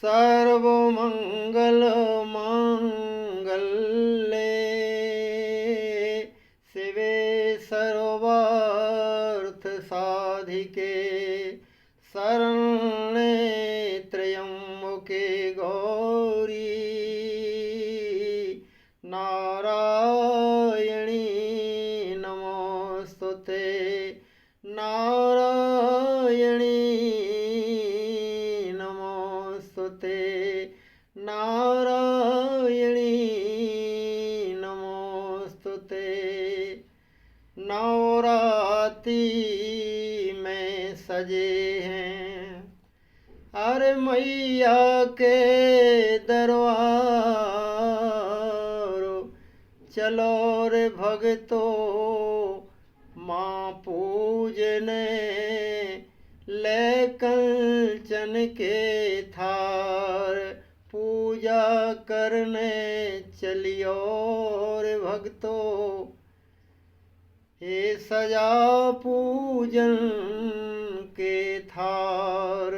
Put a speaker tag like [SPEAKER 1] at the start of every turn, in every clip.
[SPEAKER 1] सर्वमंगल मांगल्ये शिवे सर्वार्थ साधिके शरण्ये त्र्यंबके गौरी नारायणी नमोस्तुते नारायणी नमोस्तुते नारायणी नमोस्तुते। नवरात्रि में सजे हैं अरे मैया के दरबार चलो रे भगतो माँ पूजने ले कंचन के थार पूजा करने चलियो रे भक्तो हे सजा पूजन के थार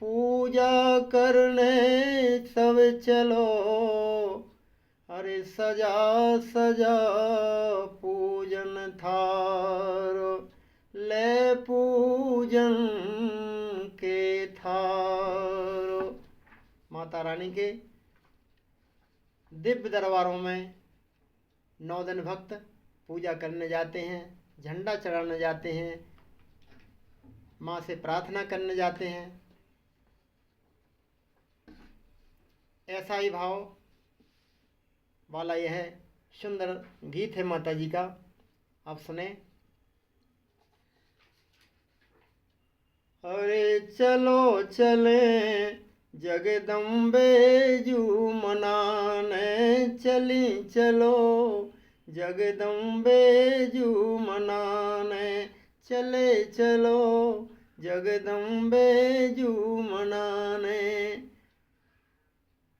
[SPEAKER 1] पूजा करने सब चलो अरे सजा सजा पूजन थार ले पूजन के थार। माता रानी के दिव्य दरबारों में 9 दिन भक्त पूजा करने जाते हैं, झंडा चढ़ाने जाते हैं, माँ से प्रार्थना करने जाते हैं। ऐसा ही भाव वाला यह सुंदर गीत है माता जी का। आप सुने। अरे चलो चले जगदम्बे जू मनाने चली चलो जगदम्बे जू मनाने चले चलो जगदम्बे जू मनाने।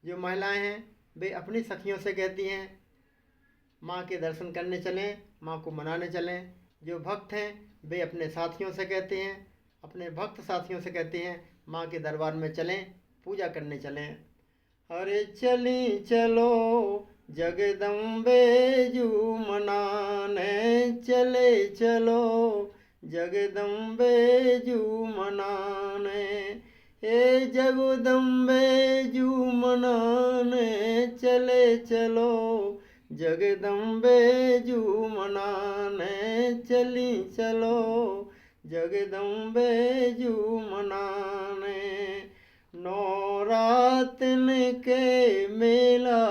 [SPEAKER 1] जो महिलाएं हैं वे अपनी सखियों से कहती हैं माँ के दर्शन करने चलें, माँ को मनाने चलें। जो भक्त हैं वे अपने साथियों से कहते हैं, अपने भक्त साथियों से कहते हैं माँ के दरबार में चलें, पूजा करने चलें। अरे चली चलो जगदम्बे जू मनाने चले चलो जगदम्बे जू मनाने हे जगदम्बे जू मनाने चले चलो जगदम्बे जू मनाने चली चलो जगदम्बे जू मनाने। नौरातन के मेला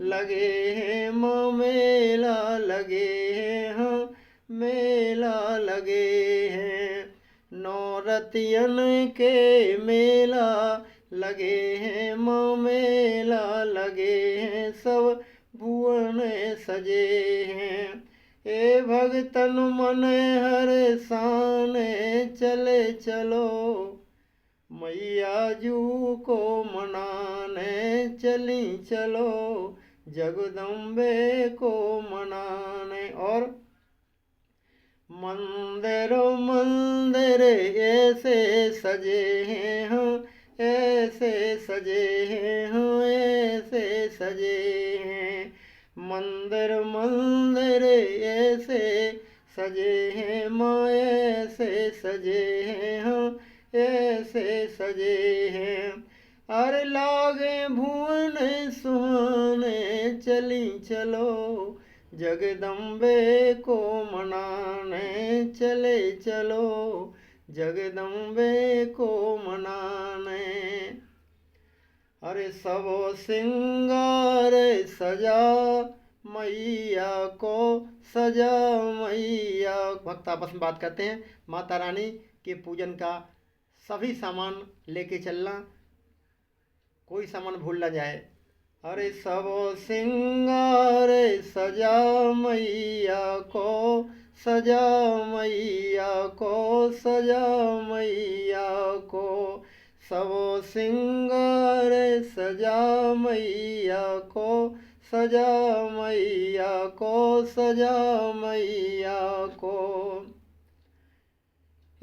[SPEAKER 1] लगे हैं माँ मेला लगे हैं हाँ मेला लगे हैं। नौरतियन के मेला लगे हैं माँ मेला लगे हैं सब भुवन सजे हैं। ए भगतन मन हर साने चले चलो मैया जू को मनाने चली चलो जगदम्बे को मनाने। और मंदिर मंदिर ऐसे सजे हैं हाँ ऐसे सजे हैं हाँ ऐसे सजे हैं। मंदिर मंदिर ऐसे सजे हैं माँ ऐसे सजे हैं हाँ ऐसे सजे हैं। अरे लागे भुवन सुहाने चली चलो जगदम्बे को मनाने चले चलो जगदम्बे को मनाने। अरे सब सिंगार सजा मैया को सजा मैया। भक्त आपस में बात करते हैं माता रानी के पूजन का सभी सामान लेके चलना, कोई सामान भूल ना जाए। अरे सब सिंगार सजा मैया को सजा मैया को सजा मैया को सब सिंगार सजा मैया को सजा मैया को सजा मैया को।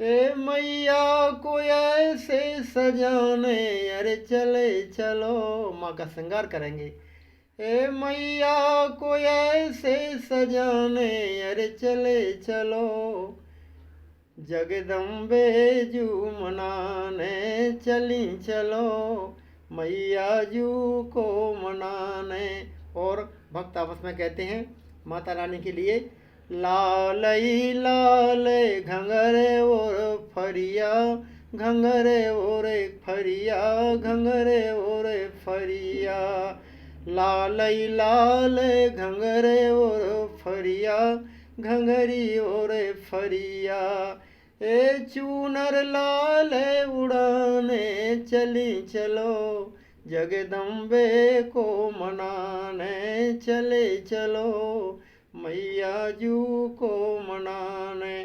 [SPEAKER 1] ए मैया को ऐसे सजाने, अरे चले चलो। माँ का श्रृंगार करेंगे। ए मैया को ऐसे सजाने, अरे चले चलो। जगदम्बे जू मनाने चली चलो, मैया जू को मनाने। और भक्त आपस में कहते हैं माता रानी के लिए, लालई लाल घंघरे और फरिया, घंघरे और फरिया, घंघरे और फरिया। लालई लाल घंघरे और फरिया, घंघरी और फरिया। ए चूनर लाल उड़ाने चली चलो, जगदम्बे को मनाने चले चलो, मैया जू को मनाने।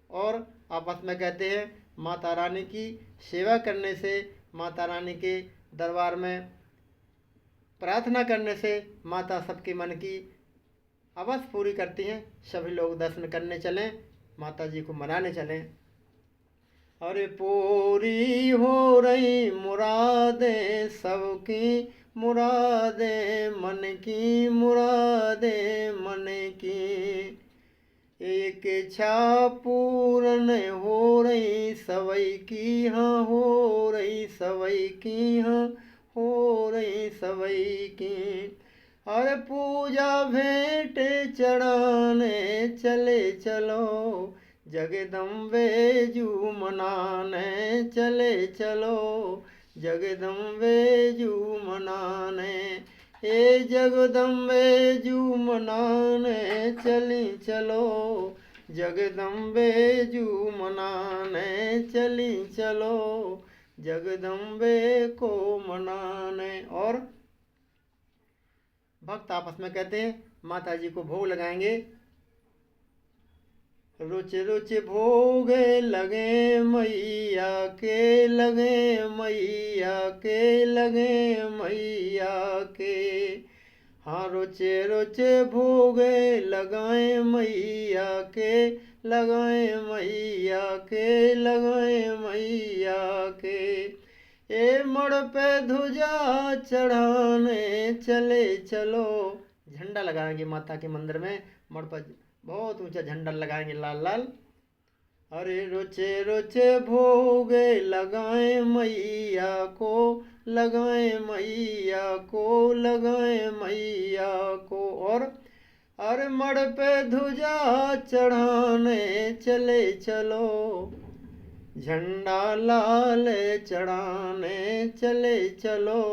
[SPEAKER 1] और आपस में कहते हैं माता रानी की सेवा करने से, माता रानी के दरबार में प्रार्थना करने से माता सबके मन की अवश्य पूरी करती हैं। सभी लोग दर्शन करने चलें, माता जी को मनाने चलें। अरे पूरी हो रही मुरादें सबकी, मुरादें मन की, मुरादें मन की। एक इच्छा पूर्ण हो रही सबई की, हाँ हो रही सबई की, हाँ हो रही सबई की। अरे पूजा भेंट चढ़ाने चले चलो, जगदम्बे जू मनाने चले चलो, जगदम्बे जू मनाने। ए जगदम्बे जू मनाने चली चलो, जगदम्बे जू मनाने चली चलो, जगदम्बे को मनाने। और भक्त आपस में कहते हैं माता जी को भोग लगाएंगे। रुच रुच भोग लगे मैया के, लगे मैया के, लगे मैया के। हाँ रुच रुच भोग लगाए मैया के, लगाए मैया के, लगाए मैया के। ए मड़ पे ध्वजा चढ़ाने चले चलो, झंडा लगाएंगे माता के मंदिर में, मड़ पर बहुत ऊंचा झंडा लगाएंगे लाल लाल। अरे रुचे रुचे भोग लगाए मैया को, लगाए मैया को, लगाए मैया को। और अरे मड़ पे ध्वजा चढ़ाने चले चलो, झंडा लाल चढ़ाने चले चलो,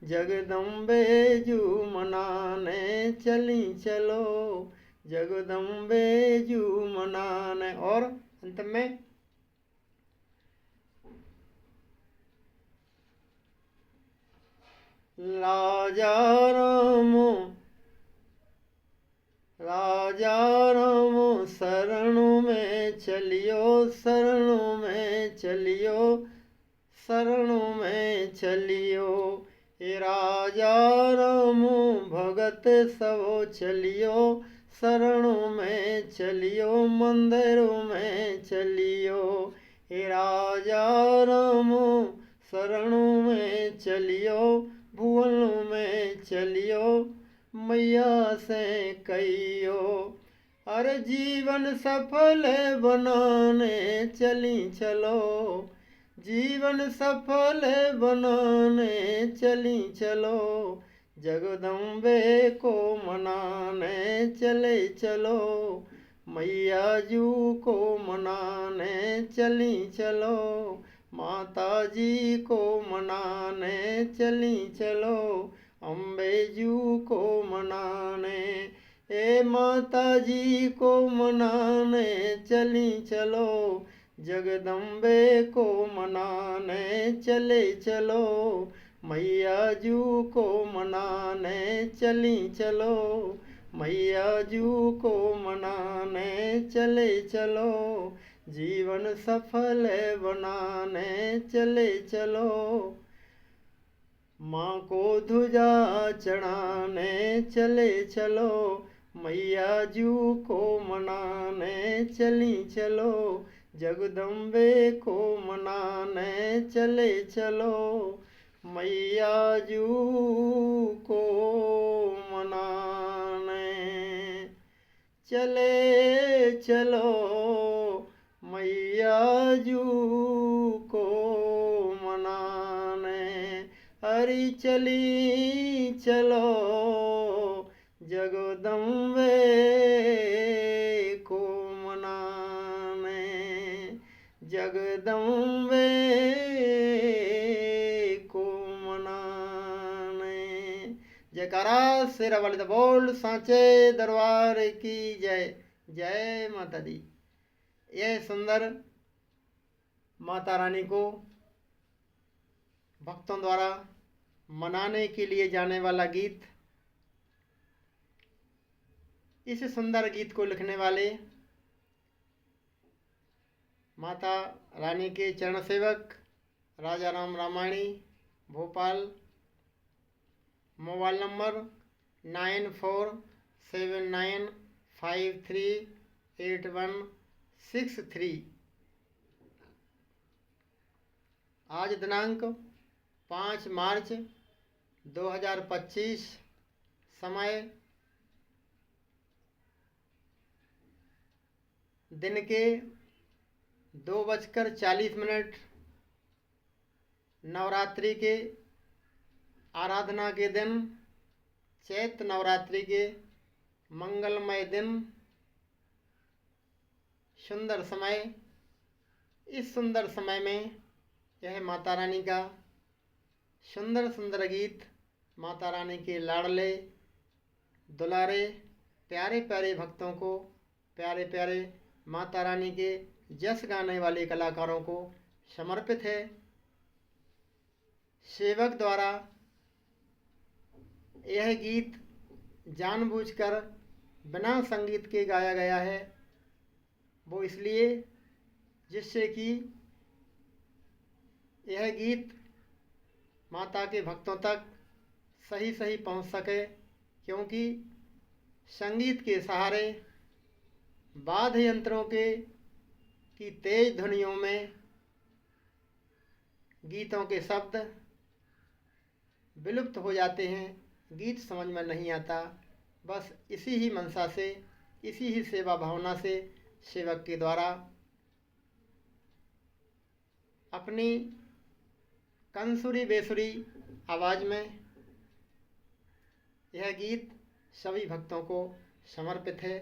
[SPEAKER 1] जगदम्बे जू मनाने चली चलो, जगदम्बे जू मनाने। और अंत में राजा राम, राजा राम शरणों में चलियो, शरणों में चलियो, शरणों में चलियो। हे राजा राम भगत सब चलियो, शरणों में चलियो, मंदिरों में चलियो। हे राजा राम शरणों में चलियो, भुवनों में चलियो, मैया से कहियो। अरे जीवन सफल बनाने चली चलो, जीवन सफल बनाने चली चलो, जगदम्बे को मनाने चले चलो, मैया जू को मनाने चली चलो, माता जी को मनाने चली चलो, अम्बे जू को मनाने। ए माता जी को मनाने चली चलो, जगदम्बे को मनाने चले चलो, मैया जू को मनाने चली चलो, मैया जू को मनाने चले चलो, जीवन सफल बनाने चले चलो, माँ को ध्वजा चढ़ाने चले चलो, मैया जू को मनाने चली चलो, जगदम्बे को मनाने चले चलो, मैया जू को मनाने चले चलो, मैया जू को मनाने। हरी चली चलो जगदम्बे को मनाने, जगदम्बे को मनाने। जयकारा शेरा वाली दा बोल सांचे दरबार की जय। जय माता दी। यह सुंदर माता रानी को भक्तों द्वारा मनाने के लिए जाने वाला गीत। इस सुंदर गीत को लिखने वाले माता रानी के चरण सेवक राजा राम रामायणी, भोपाल। Mobile number 9479538163। आज दिनांक 5 मार्च 2025। समय दिन के 2:40। नवरात्रि के आराधना के दिन, चैत्र नवरात्रि के मंगलमय दिन। सुंदर समय। इस सुंदर समय में यह माता रानी का सुंदर सुंदर गीत, माता रानी के लाडले दुलारे प्यारे प्यारे भक्तों को, प्यारे प्यारे माता रानी के जस गाने वाले कलाकारों को समर्पित है। सेवक द्वारा यह गीत जानबूझकर बिना संगीत के गाया गया है। वो इसलिए जिससे कि यह गीत माता के भक्तों तक सही सही पहुंच सके, क्योंकि संगीत के सहारे वाद्य यंत्रों की तेज ध्वनियों में गीतों के शब्द विलुप्त हो जाते हैं, गीत समझ में नहीं आता। बस इसी ही मनसा से, इसी ही सेवा भावना से सेवक के द्वारा अपनी कंसुरी बेसुरी आवाज़ में यह गीत सभी भक्तों को समर्पित है।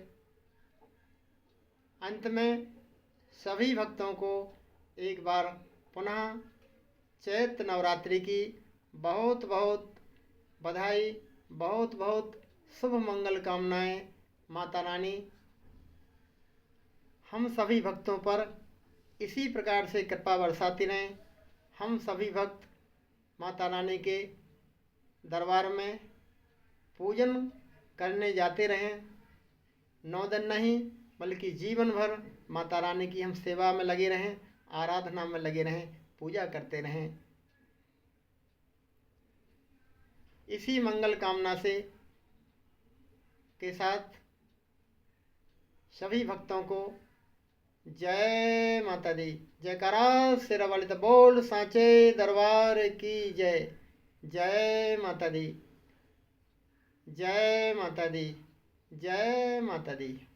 [SPEAKER 1] अंत में सभी भक्तों को एक बार पुनः चैत्र नवरात्रि की बहुत बहुत बधाई, बहुत बहुत शुभ मंगल कामनाएं। माता रानी हम सभी भक्तों पर इसी प्रकार से कृपा बरसाती रहें। हम सभी भक्त माता रानी के दरबार में पूजन करने जाते रहें। 9 दिन नहीं बल्कि जीवन भर माता रानी की हम सेवा में लगे रहें, आराधना में लगे रहें, पूजा करते रहें। इसी मंगल कामना से के साथ सभी भक्तों को जय माता दी। जयकारा शेरा वाली दा बोल सांचे दरबार की जय। जय माता दी, जय माता दी, जय माता दी।